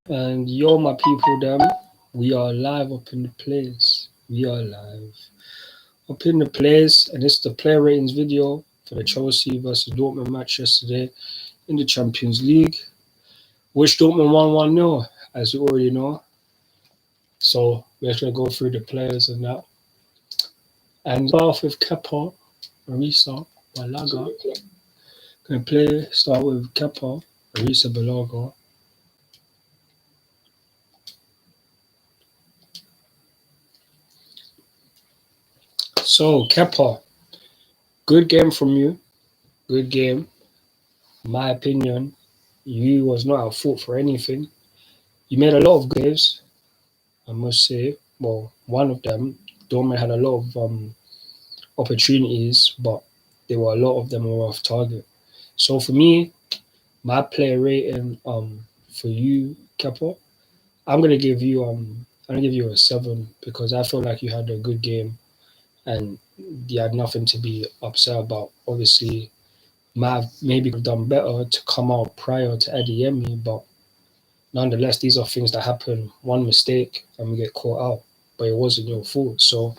And yo, my people, them, we are live up in the place. We are live up in the place, and it's the player ratings video for the Chelsea versus Dortmund match yesterday in the Champions League, which Dortmund won 1-0, as you already know. So we're just gonna go through the players and that, and start off with Kepa, Marisa, Balaga. Start with Kepa, Marisa, Balaga. So Kepa, good game from you. Good game. My opinion, you was not at fault for anything. You made a lot of saves, I must say. Well, one of them, Dortmund had a lot of opportunities, but there were a lot of them were off target. So for me, my player rating for you, Kepa, I'm gonna give you a 7 because I feel like you had a good game and you had nothing to be upset about. Obviously, might have maybe could have done better to come out prior to Adeyemi, but nonetheless, these are things that happen. One mistake and we get caught out, but it wasn't your fault. So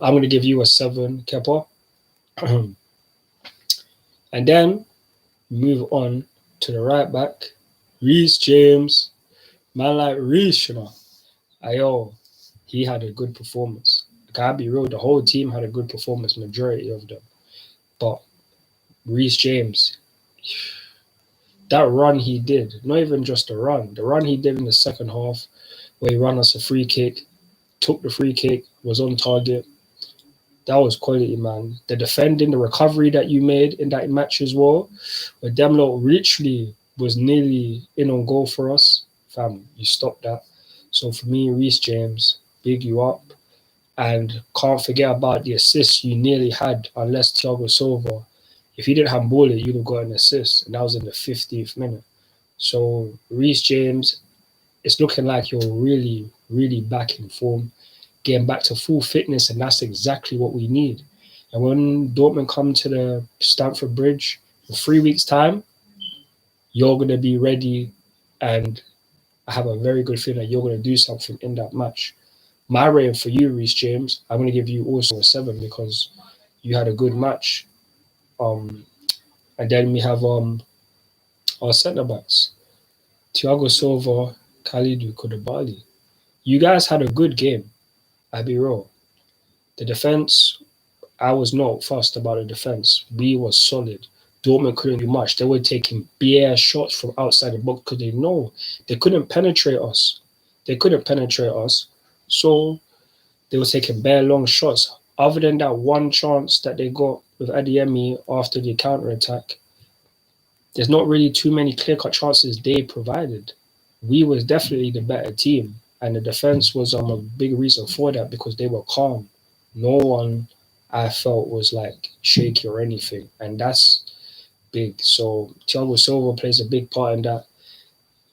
I'm going to give you a 7, Kepa. And then move on to the right back, Reece James. Man like Reece, Ayo, he had a good performance. Gotta be real, the whole team had a good performance, majority of them. But Reece James, that run he did, not even just the run he did in the second half, where he ran us a free kick, took the free kick, was on target. That was quality, man. The defending, the recovery that you made in that match as well, where Demlo literally was nearly in on goal for us. Fam, you stopped that. So for me, Reece James, big you up. And can't forget about the assist you nearly had, unless Thiago Silva. If you didn't handball it, you'd have got an assist. And that was in the 50th minute. So Reece James, it's looking like you're really, really back in form, getting back to full fitness, and that's exactly what we need. And when Dortmund come to the Stamford Bridge in 3 weeks' time, you're gonna be ready, and I have a very good feeling that you're gonna do something in that match. My rating for you, Reece James, I'm gonna give you also a 7 because you had a good match. Um, and then we have our centre backs, Thiago Silva, Kalidou Koulibaly. You guys had a good game. I'll be real. The defense, I was not fussed about the defense. We were solid. Dortmund couldn't do much. They were taking bare shots from outside the box because they know they couldn't penetrate us. They couldn't penetrate us. So they were taking bare long shots. Other than that one chance that they got with Adeyemi after the counter attack, there's not really too many clear-cut chances they provided. We was definitely the better team, and the defense was a big reason for that because they were calm. No one I felt was like shaky or anything, and that's big. So Thiago Silva plays a big part in that.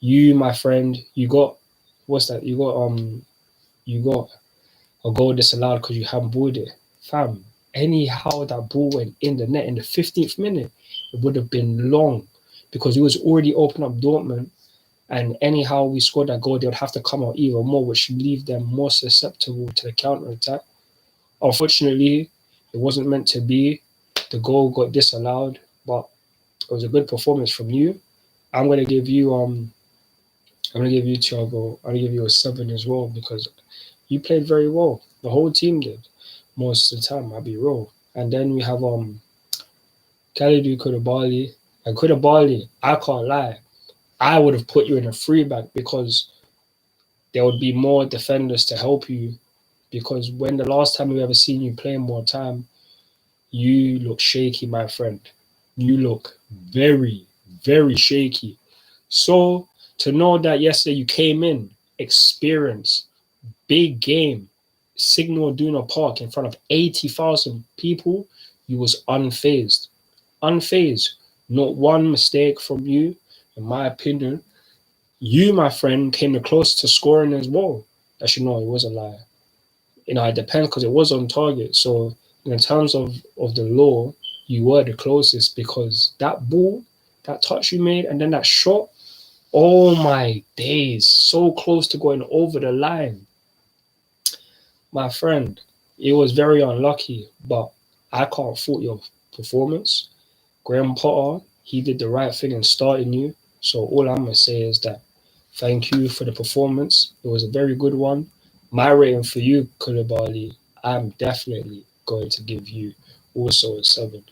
You, my friend, you got what's that? You got a goal disallowed because you handballed it, fam. Anyhow, that ball went in the net in the 15th minute, it would have been long because it was already open up Dortmund. And anyhow we scored that goal, they would have to come out even more, which would leave them more susceptible to the counter attack. Unfortunately, it wasn't meant to be. The goal got disallowed, but it was a good performance from you. I'm gonna give you Thiago. I'm gonna give you a 7 as well because you played very well. The whole team did most of the time. I'll be real. And then we have Kalidou Koulibaly. And Koulibaly, I can't lie, I would have put you in a free back because there would be more defenders to help you. Because when the last time we ever seen you playing more time, you look shaky, my friend. You look very, very shaky. So to know that yesterday you came in, experience, big game, Signal Iduna Park in front of 80,000 people, you was unfazed. Unfazed. Not one mistake from you, in my opinion. You, my friend, came the closest to scoring as well. Actually, no, it was a lie. It depends because it was on target. So in terms of the law, you were the closest because that ball, that touch you made, and then that shot, Oh my days, so close to going over the line. My friend, it was very unlucky, but I can't fault your performance. Graham Potter, he did the right thing in starting you. So all I'm gonna say is that thank you for the performance. It was a very good one. My rating for you, Koulibaly, I'm definitely going to give you also a 7.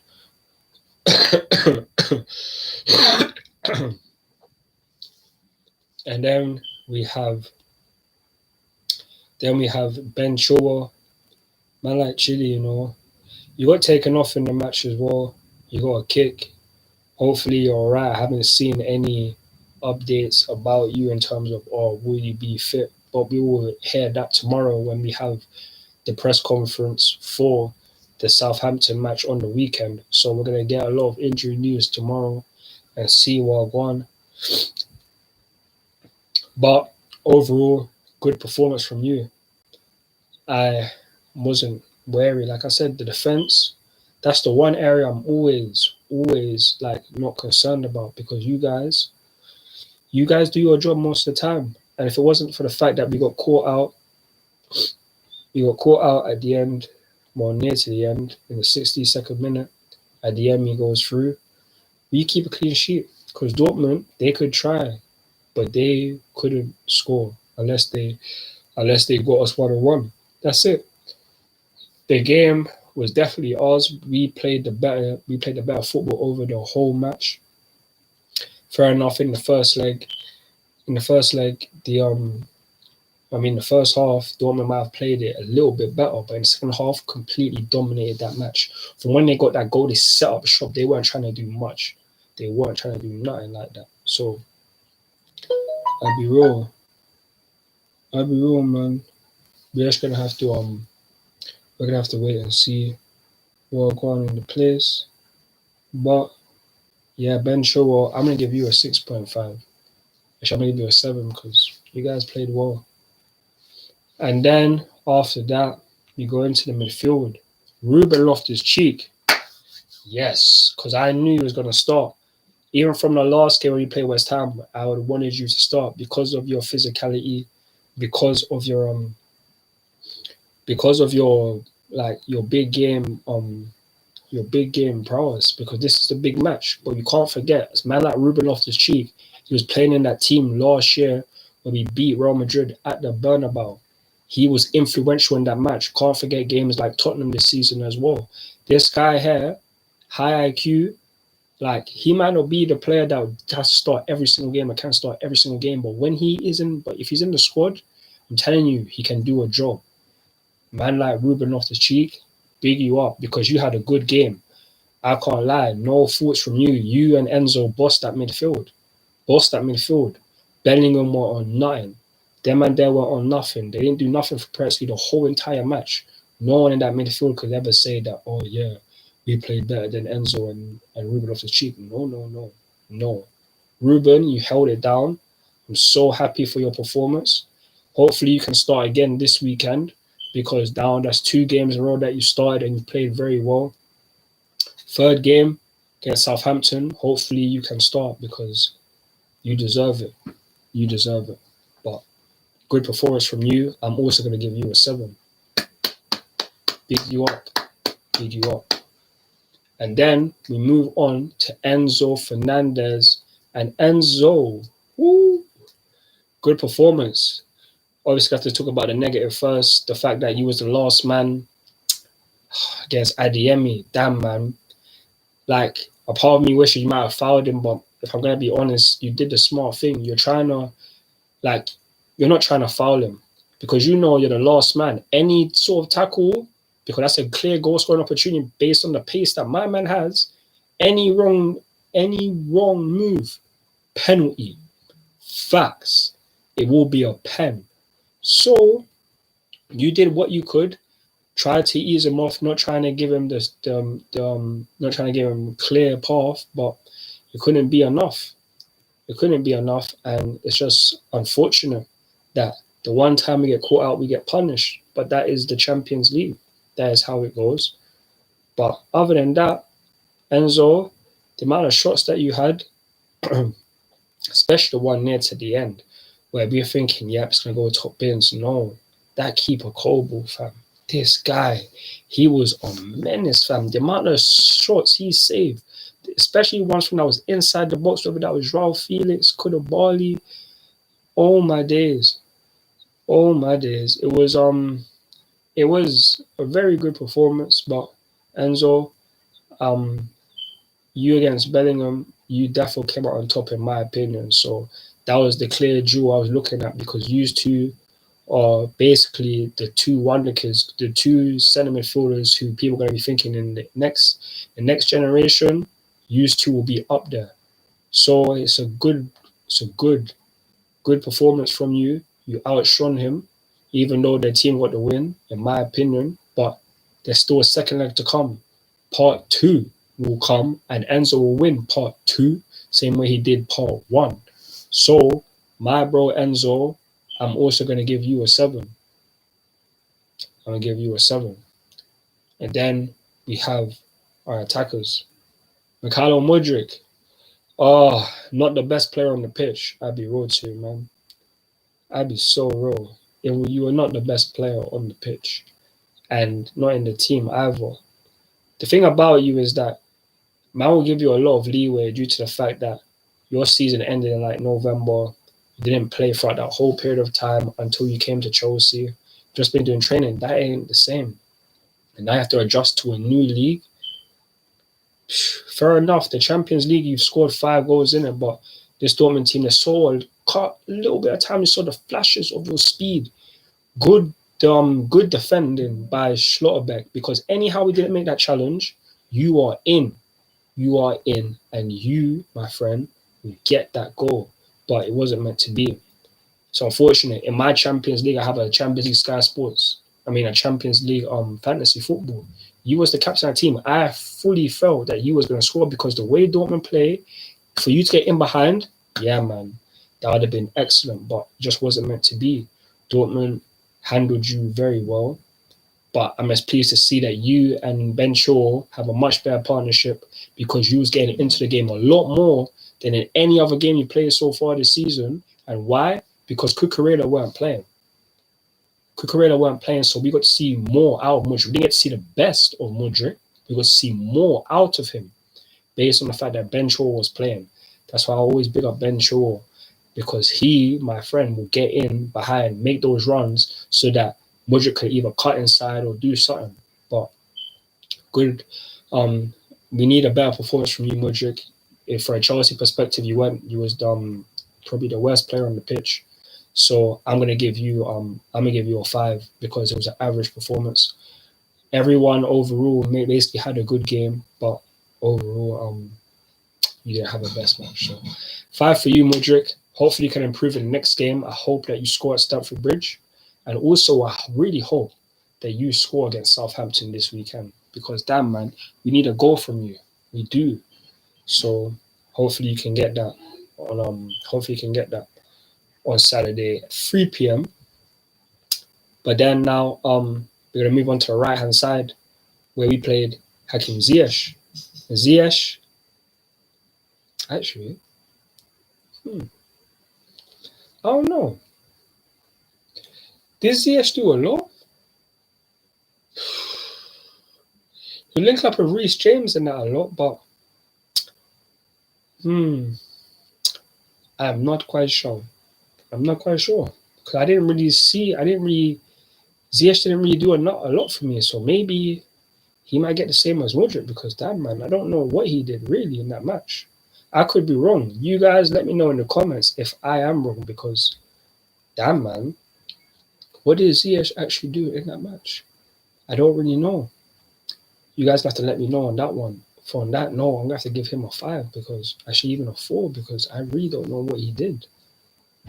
And then we have Ben Chilwell, man like Chile, You got taken off in the match as well. You got a kick. Hopefully you're alright. I haven't seen any updates about you in terms of will you be fit, but we will hear that tomorrow when we have the press conference for the Southampton match on the weekend. So we're gonna get a lot of injury news tomorrow and see what going. But overall, good performance from you. I wasn't wary. Like I said, the defense, that's the one area I'm always like not concerned about because you guys do your job most of the time. And if it wasn't for the fact that we got caught out at the end, well near to the end, in the 62nd minute, at the end he goes through. We keep a clean sheet because Dortmund they could try, but they couldn't score unless they got us 1-1. That's it. The game was definitely ours. We played the better football over the whole match. Fair enough. In the first leg, the first half, Dortmund might have played it a little bit better, but in the second half, completely dominated that match. From when they got that goal, they set up shop. They weren't trying to do much. They weren't trying to do nothing like that. So I'll be real. I'll be real, man. We're just gonna have to wait and see what's going on in the place. But yeah, Ben Chilwell, I'm gonna give you a 6.5. Actually, I'm gonna give you a 7 because you guys played well. And then after that, you go into the midfield. Ruben Loftus-Cheek, yes, because I knew he was gonna start. Even from the last game when you played West Ham, I would have wanted you to start because of your physicality, because of your like your big game prowess, because this is a big match. But you can't forget, a man like Ruben Loftus-Cheek, he was playing in that team last year when we beat Real Madrid at the Bernabeu. He was influential in that match. Can't forget games like Tottenham this season as well. This guy here, high IQ, like he might not be the player that has to start every single game or can start every single game, but if he's in the squad, I'm telling you, he can do a job. Man like Ruben Loftus-Cheek, big you up because you had a good game. I can't lie, no faults from you. You and Enzo bossed that midfield. Bellingham were on nothing. Them and there were on nothing. They didn't do nothing for Presley the whole entire match. No one in that midfield could ever say that, oh yeah, we played better than Enzo and Ruben Loftus-Cheek. No. Ruben, you held it down. I'm so happy for your performance. Hopefully you can start again this weekend because that's 2 games in a row that you started and you played very well. Third game against Southampton, hopefully you can start because you deserve it. You deserve it. But good performance from you. I'm also going to give you a 7. Big you up. Big you up. And then we move on to Enzo Fernandez. And Enzo, woo, good performance. Obviously, I have to talk about the negative first. The fact that you was the last man against Adeyemi. Damn, man. Like, a part of me wishes you might have fouled him, but if I'm going to be honest, you did the smart thing. You're not trying to foul him because you know you're the last man. Any sort of tackle, because that's a clear goal scoring opportunity based on the pace that my man has. Any wrong move, penalty. Facts. It will be a pen. So you did what you could. Try to ease him off, not trying to give him not trying to give him clear path, but it couldn't be enough. And it's just unfortunate that the one time we get caught out, we get punished. But that is the Champions League. That is how it goes. But other than that, Enzo, the amount of shots that you had, especially the one near to the end, where we're thinking, yep, it's going to go top bins. No, that keeper Coble, fam. This guy, he was a menace, fam. The amount of shots he saved, especially ones when I was inside the box, whether that was Joao Felix, Koulibaly. Oh my days. Oh my days. It was a very good performance, but Enzo, um you against Bellingham, you definitely came out on top in my opinion. So that was the clear jewel I was looking at, because you two are basically the two wonder kids, the two centre midfielders who people are going to be thinking in the next generation. You two will be up there. So it's a good performance from you. You outshone him, even though their team got the win, in my opinion. But there's still a second leg to come. Part 2 will come, and Enzo will win part 2, same way he did part 1. So, my bro Enzo, I'm also going to give you a 7. I'm going to give you a 7. And then we have our attackers. Mikhailo Mudryk. Oh, not the best player on the pitch. I'd be real to you, man. I'd be so real. You were not the best player on the pitch, and not in the team either. The thing about you is that man will give you a lot of leeway due to the fact that your season ended in like November. You didn't play throughout that whole period of time until you came to Chelsea. Just been doing training. That ain't the same. And now you have to adjust to a new league. Fair enough. The Champions League, you've scored 5 goals in it, but this Dortmund team, they saw a little bit of time. You saw the flashes of your speed. Good defending by Schlotterbeck, because anyhow we didn't make that challenge, you are in. You are in, and you, my friend, will get that goal. But it wasn't meant to be. So unfortunate. In my Champions League, I have a Champions League Sky Sports. A Champions League fantasy football. You was the captain of the team. I fully felt that you was going to score, because the way Dortmund play, for you to get in behind, yeah, man, that would have been excellent. But it just wasn't meant to be. Dortmund handled you very well. But I'm as pleased to see that you and Ben Shaw have a much better partnership, because you was getting into the game a lot more than in any other game you played so far this season. And why? Because Cucurella weren't playing. So we got to see more out of Mudryk. We didn't get to see the best of Mudryk. We got to see more out of him based on the fact that Ben Shaw was playing. That's why I always big up Ben Shaw, because he, my friend, will get in behind, make those runs so that Mudryk could either cut inside or do something. But good. We need a better performance from you, Mudryk. If for a Chelsea perspective, you was probably the worst player on the pitch. So I'm gonna give you a 5, because it was an average performance. Everyone overall basically had a good game, but overall you didn't have a best match. So 5 for you, Mudryk. Hopefully you can improve in the next game. I hope that you score at Stamford Bridge. And also, I really hope that you score against Southampton this weekend, because damn, man, we need a goal from you. We do. So hopefully you can get that on Saturday at 3 p.m. But then now we're gonna move on to the right hand side, where we played Hakim Ziyech. Ziyech, actually, I don't know. Did Ziyech do a lot? He linked up with Reece James and that a lot, but I'm not quite sure. Because Ziyech didn't really do a lot for me. So maybe he might get the same as Mudryk, because damn, man, I don't know what he did really in that match. I could be wrong. You guys let me know in the comments if I am wrong, because damn, man, what did Ziyech actually do in that match? I don't really know. You guys have to let me know on that one. For that, no, I'm going to have to give him a 5, because actually even a 4, because I really don't know what he did.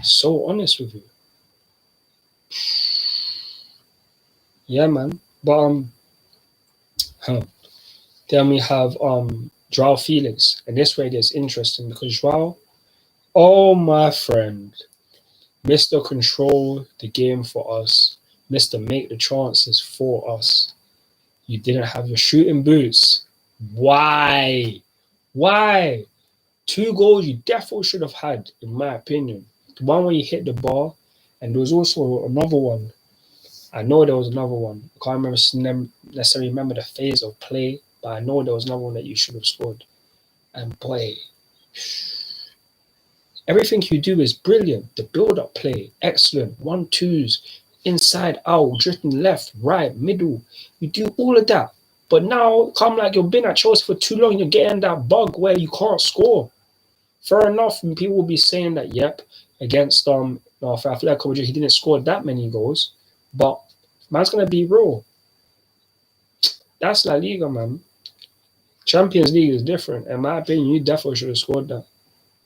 So honest with you. Yeah, man. But then we have Joao Felix, and this way it gets interesting, because Joao, oh my friend, Mr. Control the game for us, Mr. Make the chances for us. You didn't have your shooting boots. Why? 2 goals you definitely should have had, in my opinion. The one where you hit the bar, and there was also another one. I know there was another one. I can't necessarily remember the phase of play, but I know there was another one that you should have scored. And boy, everything you do is brilliant. The build-up play, excellent. 1-2s, inside, out, drifting left, right, middle. You do all of that. But now, come like you've been at Chelsea for too long, you're getting that bug where you can't score. Fair enough, and people will be saying that, yep, against Atletico Madrid, he didn't score that many goals. But man's gonna be real. That's La Liga, man. Champions League is different. In my opinion, you definitely should have scored that.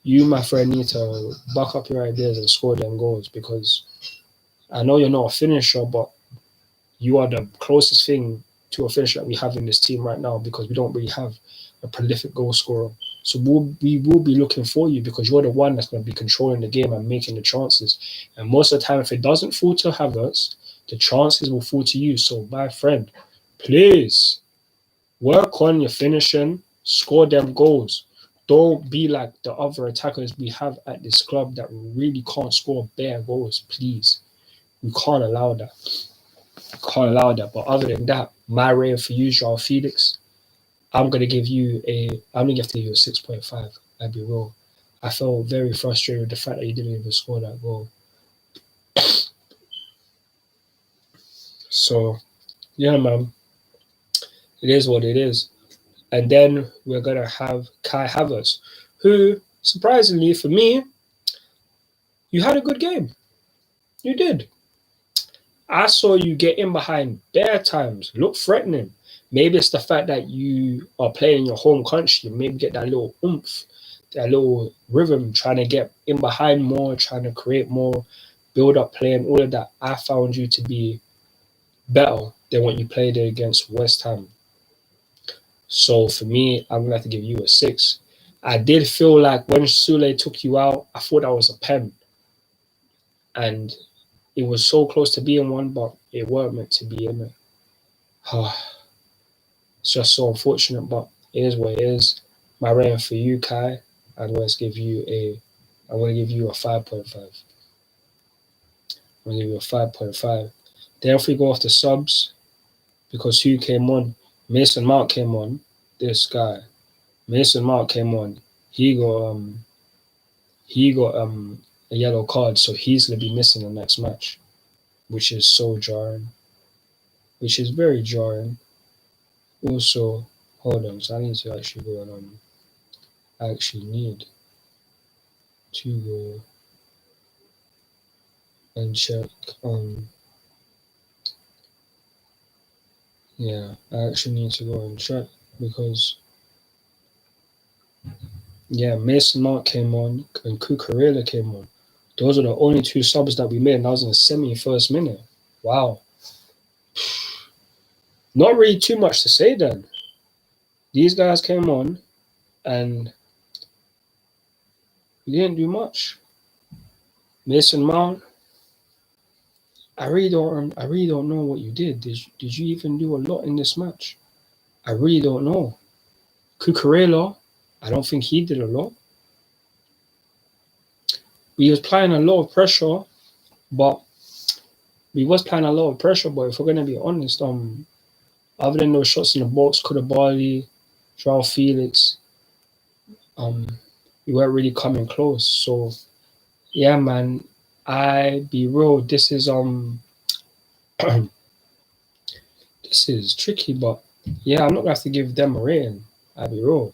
You, my friend, need to back up your ideas and score them goals, because I know you're not a finisher, but you are the closest thing to a finisher that we have in this team right now, because we don't really have a prolific goal scorer. So we will be looking for you, because you're the one that's going to be controlling the game and making the chances. And most of the time, if it doesn't fall to Havertz, the chances will fall to you. So, my friend, please work on your finishing, score them goals. Don't be like the other attackers we have at this club that really can't score bare goals, please. We can't allow that. But other than that, my rating for you, João Felix, I'm gonna have to give you a 6.5. I'll be real. I felt very frustrated with the fact that you didn't even score that goal. So, yeah, man. It is what it is. And then we're gonna have Kai Havertz, who, surprisingly for me, you had a good game. You did. I saw you get in behind bare times, look threatening. Maybe it's the fact that you are playing in your home country. Maybe get that little oomph, that little rhythm, trying to get in behind more, trying to create more, build up play, and all of that. I found you to be better than what you played against West Ham. So for me, I'm gonna have to give you a 6. I did feel like when Sule took you out, I thought that was a pen, and it was so close to being one, but it weren't meant to be in it. It's just so unfortunate, but it is what it is. My rating for you, Kai, I'm gonna give you a 5.5. I'm gonna give you a 5.5. Then if we go off the subs, because who came on? Mason Mount came on. This guy, Mason Mount came on. He got a yellow card, so he's gonna be missing the next match, which is so jarring. Which is very jarring. Also, hold on, so I need to actually go and I actually need to go and check yeah, I actually need to go and check, because Mason Mount came on and Cucurella came on. Those are the only 2 subs that we made, and that was in the 71st minute. Wow. Not really too much to say then. These guys came on and we didn't do much. Mason Mount, I really don't know what you did. Did you even do a lot in this match? I really don't know. Cucurella, I don't think he did a lot. We was applying a lot of pressure, but if we're gonna be honest, other than those shots in the box, Koulibaly, João Felix, we weren't really coming close. So yeah, man, I be real, this is this is tricky, but yeah, I'm not gonna have to give them a rating. I'll be real.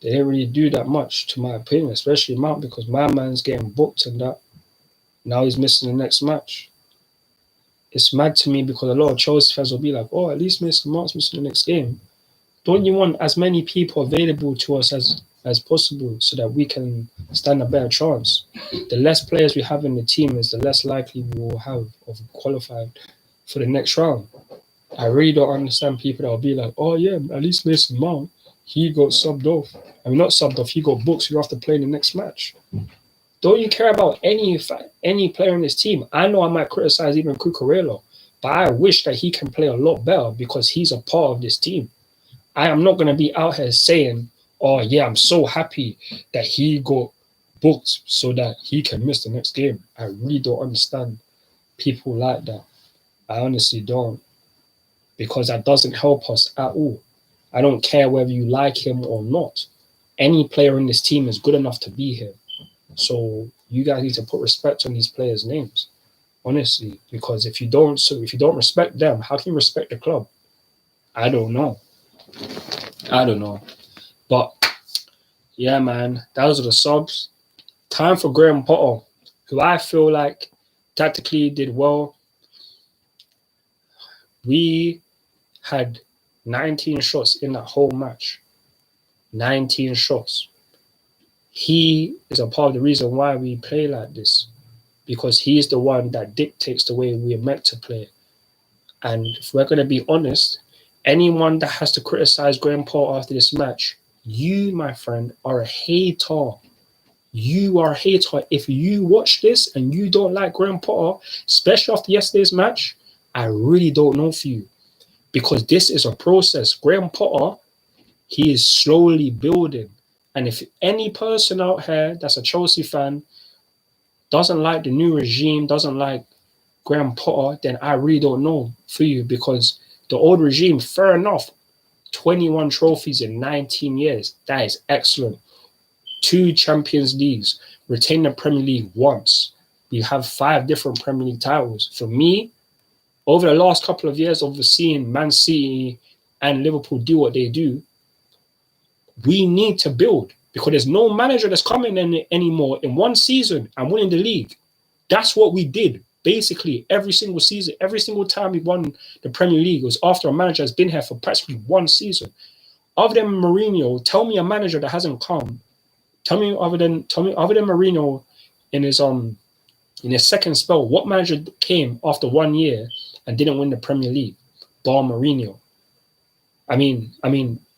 They didn't really do that much, to my opinion, especially Mount, because my man's getting booked and that. Now he's missing the next match. It's mad to me, because a lot of Chelsea fans will be like, oh, at least Mason Mount's missing the next game. Don't you want as many people available to us as possible, so that we can stand a better chance? The less players we have in the team is the less likely we will have of qualifying for the next round. I really don't understand people that will be like, oh yeah, at least Mason Mount, he got subbed off. I mean, not subbed off, he got booked, so you have to play in the next match. Don't you care about any player in this team? I know I might criticize even Cucurella, but I wish that he can play a lot better, because he's a part of this team. I am not going to be out here saying, oh yeah, I'm so happy that he got booked so that he can miss the next game. I really don't understand people like that. I honestly don't, because that doesn't help us at all. I don't care whether you like him or not. Any player in this team is good enough to be here. So you guys need to put respect on these players' names, honestly. Because if you don't, respect them, how can you respect the club? I don't know. But yeah, man, those are the subs. Time for Graham Potter, who I feel like tactically did well. We had 19 shots in that whole match. 19 shots. He is a part of the reason why we play like this, because he's the one that dictates the way we're meant to play. And if we're going to be honest, anyone that has to criticize Graham Potter after this match, you, my friend, are a hater. You are a hater. If you watch this and you don't like Graham Potter, especially after yesterday's match, I really don't know for you, because this is a process. Graham Potter, he is slowly building. And if any person out here that's a Chelsea fan doesn't like the new regime, doesn't like Graham Potter, then I really don't know for you, because the old regime, fair enough, 21 trophies in 19 years. That is excellent. 2 Champions Leagues, retain the Premier League once. We have 5 different Premier League titles. For me, over the last couple of years of seeing Man City and Liverpool do what they do, we need to build, because there's no manager that's coming in anymore in one season and winning the league. That's what we did. Basically, every single season, every single time we won the Premier League was after a manager has been here for practically one season. Other than Mourinho, tell me a manager that hasn't come. Tell me other than Mourinho in his second spell, what manager came after 1 year and didn't win the Premier League? Bar Mourinho. I mean,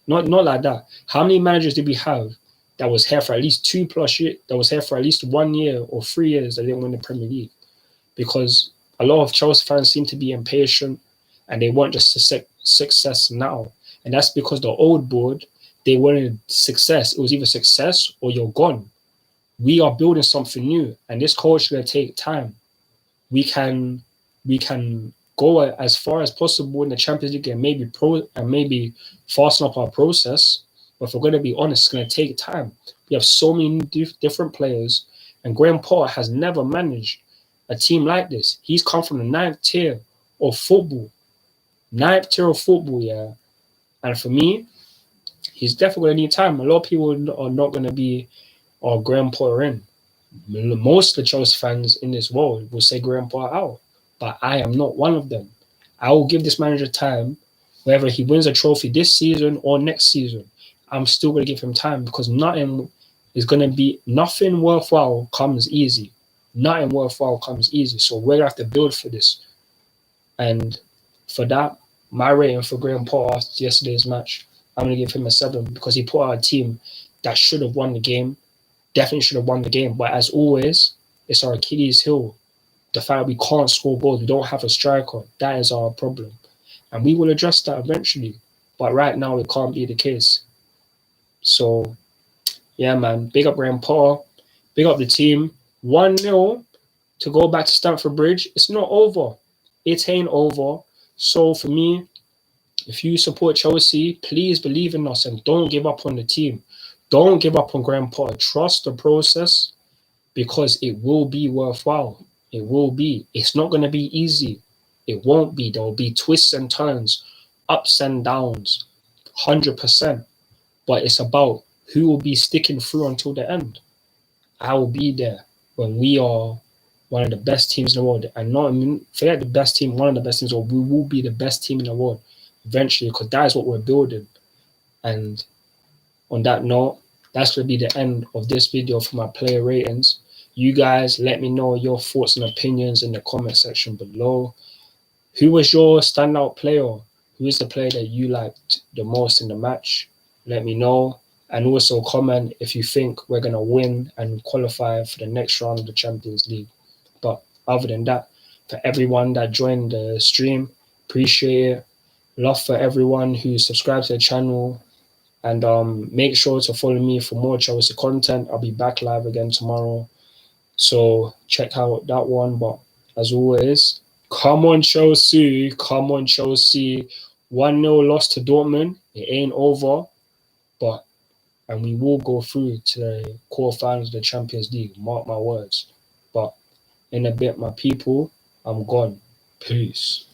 not like that. How many managers did we have that was here for at least 2+ years, that was here for at least 1 year or 3 years that didn't win the Premier League? Because a lot of Chelsea fans seem to be impatient and they want just success now. And that's because the old board, they wanted success. It was either success or you're gone. We are building something new, and this coach is going to take time. We can go as far as possible in the Champions League and maybe fasten up our process. But if we're going to be honest, it's going to take time. We have so many different players, and Graham Potter has never managed a team like this. He's come from the 9th tier of football. 9th tier of football, yeah. And for me, he's definitely going to need time. A lot of people are not going to be Graham Potter in. Most of the Chelsea fans in this world will say Graham Potter out. But I am not one of them. I will give this manager time. Whether he wins a trophy this season or next season, I'm still going to give him time, because nothing worthwhile comes easy. Nothing worthwhile comes easy. So we're going to have to build for this. And for that, my rating for Graham Potter after yesterday's match, I'm going to give him a 7, because he put out a team that should have won the game. Definitely should have won the game. But as always, it's our Achilles heel. The fact we can't score goals, we don't have a striker, that is our problem. And we will address that eventually. But right now, it can't be the case. So, yeah, man. Big up Graham Potter. Big up the team. 1-0 to go back to Stamford Bridge. It's not over. It ain't over. So, for me, if you support Chelsea, please believe in us and don't give up on the team. Don't give up on Graham Potter. Trust the process, because it will be worthwhile. It will be. It's not going to be easy. It won't be. There will be twists and turns, ups and downs, 100%. But it's about who will be sticking through until the end. I will be there when we are one of the best teams in the world. And not forget the best team, one of the best teams, or we will be the best team in the world eventually, because that is what we're building. And on that note, that's going to be the end of this video for my player ratings. You guys, let me know your thoughts and opinions in the comment section below. Who was your standout player? Who is the player that you liked the most in the match? Let me know. And also comment if you think we're going to win and qualify for the next round of the Champions League. But other than that, for everyone that joined the stream, appreciate it. Love for everyone who subscribed to the channel. And make sure to follow me for more Chelsea content. I'll be back live again tomorrow. So check out that one. But as always, come on Chelsea. Come on Chelsea. 1-0 loss to Dortmund. It ain't over. And we will go through to the quarterfinals of the Champions League. Mark my words. But in a bit, my people, I'm gone. Peace.